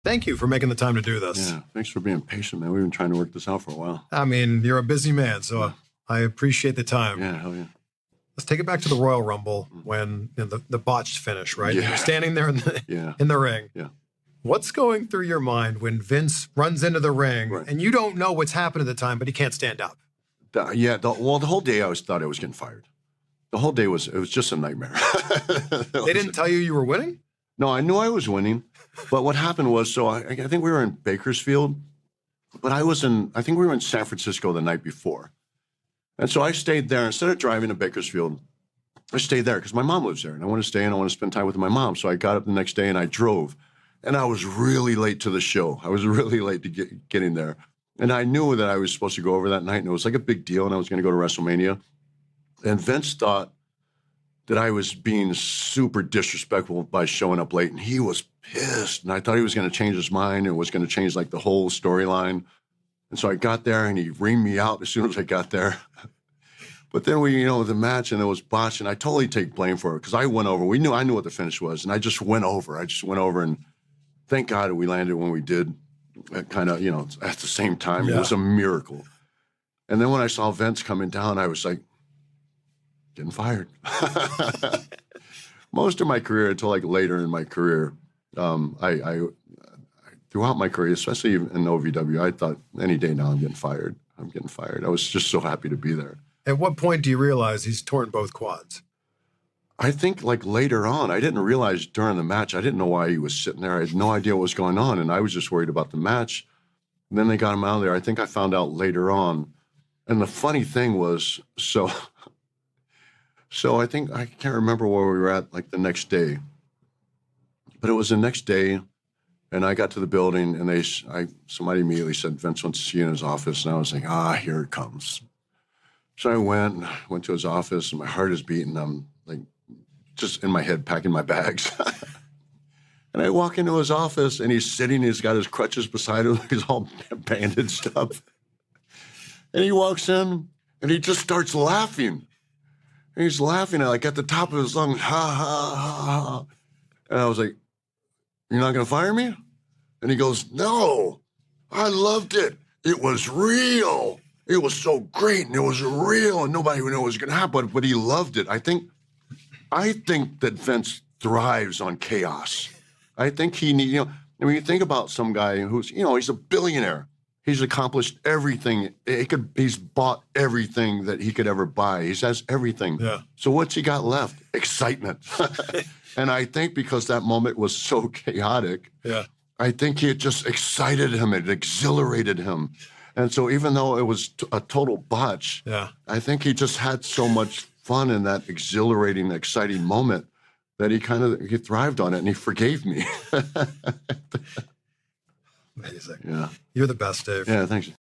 Thank you for making the time to do this. Yeah, thanks for being patient, man. We've been trying to work this out for a while. I mean, you're a busy man, so I appreciate the time. Yeah, hell yeah. Let's take it back to the Royal Rumble when the botched finish, right? Yeah. You're standing there in the ring. Yeah. What's going through your mind when Vince runs into the ring and you don't know what's happened at the time, but he can't stand up? The whole day I thought I was getting fired. The whole day it was just a nightmare. They didn't tell you were winning? No, I knew I was winning. But what happened was, so I think we were in Bakersfield, but I think we were in San Francisco the night before. And so I stayed there. Instead of driving to Bakersfield, I stayed there because my mom lives there. And I want to stay and I want to spend time with my mom. So I got up the next day and I drove. And I was really late to the show. I was really late to getting there. And I knew that I was supposed to go over that night. And it was like a big deal. And I was going to go to WrestleMania. And Vince thought that I was being super disrespectful by showing up late. And he was pissed. And I thought he was going to change his mind and was going to change like the whole storyline. And so I got there and he reamed me out as soon as I got there. But then the match and it was botched and I totally take blame for it because I went over. I knew what the finish was and I just went over. And thank God we landed when we did kind of, at the same time. Yeah. It was a miracle. And then when I saw Vince coming down, I was like, getting fired. Most of my career until like later in my career, I throughout my career, especially in OVW, I thought any day now I'm getting fired. I was just so happy to be there. At what point do you realize he's torn both quads? I think like later on, I didn't realize during the match, I didn't know why he was sitting there. I had no idea what was going on. And I was just worried about the match. And then they got him out of there. I think I found out later on. And the funny thing was, so I think, I can't remember where we were at like the next day, but it was the next day. And I got to the building and somebody immediately said, Vince wants to see you in his office. And I was like, here it comes. So I went to his office and my heart is beating. I'm like, just in my head, packing my bags. And I walk into his office and he's sitting, he's got his crutches beside him. He's all bandaged up. And he walks in and he just starts laughing. And he's laughing like at the top of his lungs, ha, ha, ha, ha. And I was like, you're not going to fire me? And he goes, no, I loved it. It was real. It was so great and it was real and nobody knew what was going to happen, but he loved it. I think that Vince thrives on chaos. I think he needs, when you think about some guy who's, he's a billionaire. He's accomplished everything. He's bought everything that he could ever buy. He has everything. Yeah. So what's he got left? Excitement. And I think because that moment was so chaotic, I think it just excited him. It exhilarated him. And so even though it was a total botch, I think he just had so much fun in that exhilarating, exciting moment that he thrived on it and he forgave me. Amazing. Yeah. You're the best, Dave. Yeah, thanks.